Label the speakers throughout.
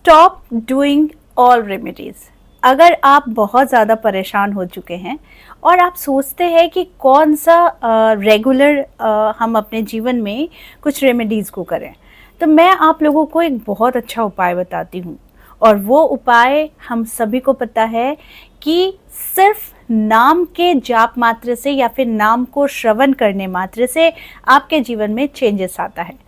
Speaker 1: Stop doing all remedies. अगर आप बहुत ज़्यादा परेशान हो चुके हैं और आप सोचते हैं कि कौन सा रेगुलर हम अपने जीवन में कुछ रेमेडीज़ को करें, तो मैं आप लोगों को एक बहुत अच्छा उपाय बताती हूँ। और वो उपाय हम सभी को पता है कि सिर्फ नाम के जाप मात्र से या फिर नाम को श्रवण करने मात्र से आपके जीवन में चेंजेस आता है।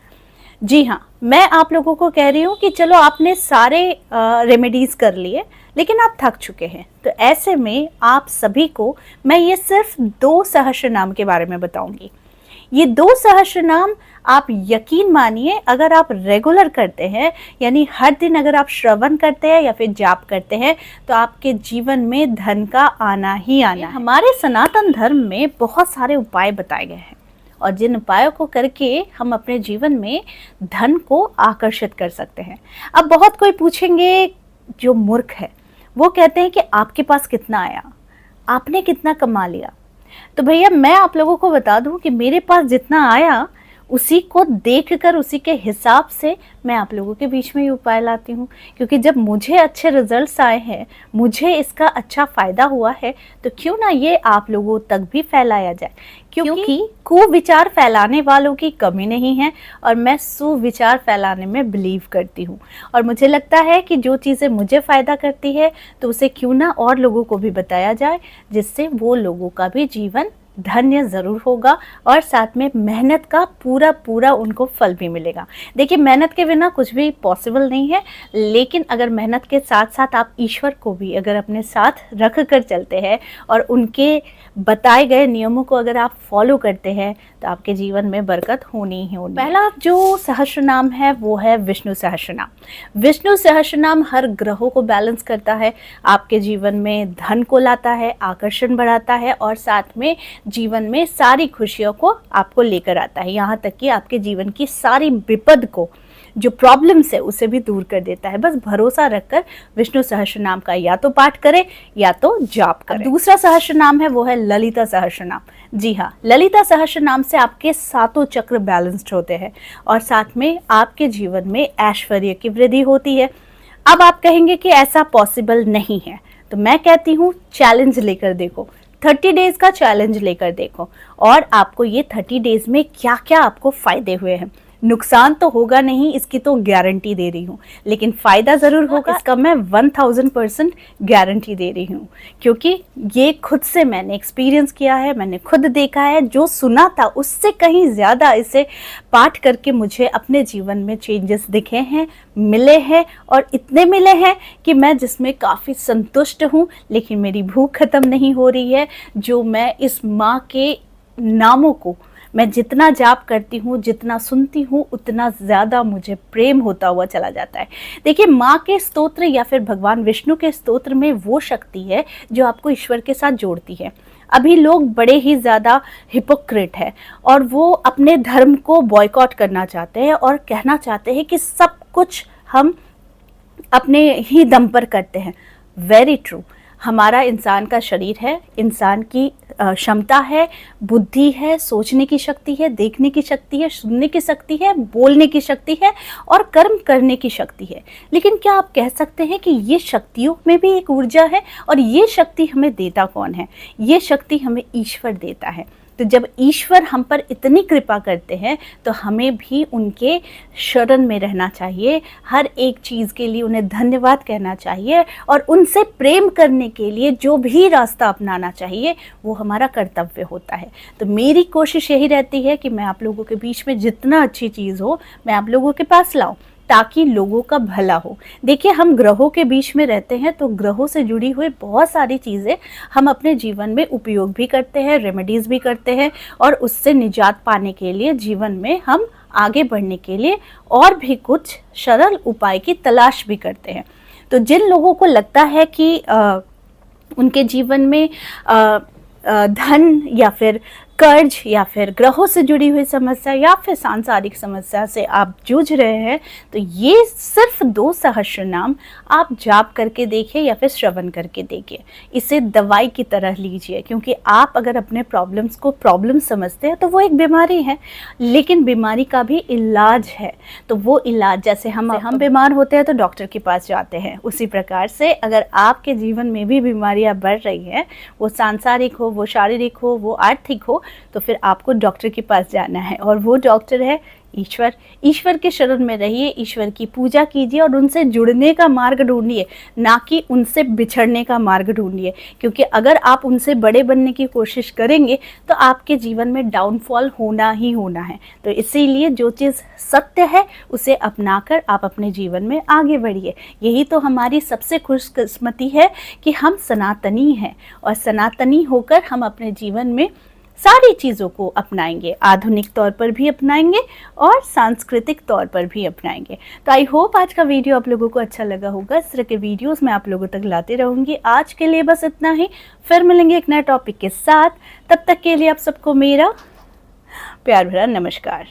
Speaker 1: जी हाँ, मैं आप लोगों को कह रही हूँ कि चलो आपने सारे रेमेडीज़ कर लिए लेकिन आप थक चुके हैं, तो ऐसे में आप सभी को मैं ये सिर्फ 2 सहस्त्र नाम के बारे में बताऊंगी। ये 2 सहस्त्र नाम आप यकीन मानिए, अगर आप रेगुलर करते हैं, यानी हर दिन अगर आप श्रवण करते हैं या फिर जाप करते हैं, तो आपके जीवन में धन का आना ही आना है। हमारे सनातन धर्म में बहुत सारे उपाय बताए गए हैं और जिन उपायों को करके हम अपने जीवन में धन को आकर्षित कर सकते हैं। अब बहुत कोई पूछेंगे, जो मूर्ख है वो कहते हैं कि आपके पास कितना आया, आपने कितना कमा लिया। तो भैया मैं आप लोगों को बता दूं कि मेरे पास जितना आया उसी को देखकर, उसी के हिसाब से मैं आप लोगों के बीच में ये उपाय लाती हूँ। क्योंकि जब मुझे अच्छे रिजल्ट्स आए हैं, मुझे इसका अच्छा फ़ायदा हुआ है, तो क्यों ना ये आप लोगों तक भी फैलाया जाए। क्योंकि कुविचार फैलाने वालों की कमी नहीं है और मैं सुविचार फैलाने में बिलीव करती हूँ। और मुझे लगता है कि जो चीज़ें मुझे फ़ायदा करती है तो उसे क्यों ना और लोगों को भी बताया जाए, जिससे वो लोगों का भी जीवन धन्य ज़रूर होगा और साथ में मेहनत का पूरा पूरा उनको फल भी मिलेगा। देखिए, मेहनत के बिना कुछ भी पॉसिबल नहीं है, लेकिन अगर मेहनत के साथ साथ आप ईश्वर को भी अगर अपने साथ रख कर चलते हैं और उनके बताए गए नियमों को अगर आप फॉलो करते हैं, तो आपके जीवन में बरकत होनी ही होनी। पहला जो सहस्त्र नाम है वो है विष्णु सहस्त्र नाम। विष्णु सहस्त्र नाम हर ग्रहों को बैलेंस करता है, आपके जीवन में धन को लाता है, आकर्षण बढ़ाता है और साथ में जीवन में सारी खुशियों को आपको लेकर आता है। यहाँ तक कि आपके जीवन की सारी विपद को, जो प्रॉब्लम्स है, उसे भी दूर कर देता है। बस भरोसा रखकर विष्णु सहस्त्र नाम का या तो पाठ करें या तो जाप करें। दूसरा सहस्त्र नाम है वो है ललिता सहस्त्र नाम। जी हाँ, ललिता सहस्त्र नाम से आपके 7 चक्र बैलेंस्ड होते हैं और साथ में आपके जीवन में ऐश्वर्य की वृद्धि होती है। अब आप कहेंगे कि ऐसा पॉसिबल नहीं है, तो मैं कहती हूँ चैलेंज लेकर देखो, 30 डेज का चैलेंज लेकर देखो और आपको ये 30 डेज में क्या क्या आपको फ़ायदे हुए हैं। नुकसान तो होगा नहीं, इसकी तो गारंटी दे रही हूँ, लेकिन फ़ायदा ज़रूर होगा, इसका मैं 1000% गारंटी दे रही हूँ। क्योंकि ये खुद से मैंने एक्सपीरियंस किया है, मैंने खुद देखा है, जो सुना था उससे कहीं ज़्यादा इसे पाठ करके मुझे अपने जीवन में चेंजेस दिखे हैं, मिले हैं और इतने मिले हैं कि मैं जिसमें काफ़ी संतुष्ट हूँ। लेकिन मेरी भूख ख़त्म नहीं हो रही है। जो मैं इस माँ के नामों को मैं जितना जाप करती हूँ, जितना सुनती हूँ, उतना ज़्यादा मुझे प्रेम होता हुआ चला जाता है। देखिए, माँ के स्तोत्र या फिर भगवान विष्णु के स्तोत्र में वो शक्ति है जो आपको ईश्वर के साथ जोड़ती है। अभी लोग बड़े ही ज़्यादा हिपोक्रेट है और वो अपने धर्म को बॉयकॉट करना चाहते हैं और कहना चाहते हैं कि सब कुछ हम अपने ही दम पर करते हैं। Very true. हमारा इंसान का शरीर है, इंसान की क्षमता है, बुद्धि है, सोचने की शक्ति है, देखने की शक्ति है, सुनने की शक्ति है, बोलने की शक्ति है और कर्म करने की शक्ति है। लेकिन क्या आप कह सकते हैं कि ये शक्तियों में भी एक ऊर्जा है? और ये शक्ति हमें देता कौन है? ये शक्ति हमें ईश्वर देता है। तो जब ईश्वर हम पर इतनी कृपा करते हैं तो हमें भी उनके शरण में रहना चाहिए, हर एक चीज़ के लिए उन्हें धन्यवाद कहना चाहिए और उनसे प्रेम करने के लिए जो भी रास्ता अपनाना चाहिए वो हमारा कर्तव्य होता है। तो मेरी कोशिश यही रहती है कि मैं आप लोगों के बीच में जितना अच्छी चीज़ हो मैं आप लोगों के पास लाऊं, ताकि लोगों का भला हो। देखिए, हम ग्रहों के बीच में रहते हैं तो ग्रहों से जुड़ी हुई बहुत सारी चीज़ें हम अपने जीवन में उपयोग भी करते हैं, रेमेडीज़ भी करते हैं और उससे निजात पाने के लिए, जीवन में हम आगे बढ़ने के लिए और भी कुछ सरल उपाय की तलाश भी करते हैं। तो जिन लोगों को लगता है कि उनके जीवन में धन या फिर कर्ज या फिर ग्रहों से जुड़ी हुई समस्या या फिर सांसारिक समस्या से आप जूझ रहे हैं, तो ये सिर्फ 2 सहस्रनाम आप जाप करके देखिए या फिर श्रवण करके देखिए। इसे दवाई की तरह लीजिए, क्योंकि आप अगर अपने प्रॉब्लम्स को प्रॉब्लम समझते हैं तो वो एक बीमारी है, लेकिन बीमारी का भी इलाज है। तो वो इलाज, जैसे हम बीमार होते हैं तो डॉक्टर के पास जाते हैं, उसी प्रकार से अगर आपके जीवन में भी बीमारियां बढ़ रही हैं, वो सांसारिक हो, वो शारीरिक हो, वो आर्थिक हो, तो फिर आपको डॉक्टर के पास जाना है, और वो डॉक्टर है ईश्वर। ईश्वर के शरण में रहिए, ईश्वर की पूजा कीजिए और उनसे जुड़ने का मार्ग ढूंढिए, ना कि उनसे बिछड़ने का मार्ग ढूंढिए। क्योंकि अगर आप उनसे बड़े बनने की कोशिश करेंगे तो आपके जीवन में डाउनफॉल होना ही होना है। तो इसीलिए जो चीज़ सत्य है उसे अपनाकर आप अपने जीवन में आगे बढ़िए। यही तो हमारी सबसे खुशकिस्मती है कि हम सनातनी हैं, और सनातनी होकर हम अपने जीवन में सारी चीज़ों को अपनाएंगे, आधुनिक तौर पर भी अपनाएंगे और सांस्कृतिक तौर पर भी अपनाएंगे। तो आई होप आज का वीडियो आप लोगों को अच्छा लगा होगा। इस तरह के वीडियोस मैं आप लोगों तक लाती रहूँगी। आज के लिए बस इतना ही, फिर मिलेंगे एक नए टॉपिक के साथ। तब तक के लिए आप सबको मेरा प्यार भरा नमस्कार।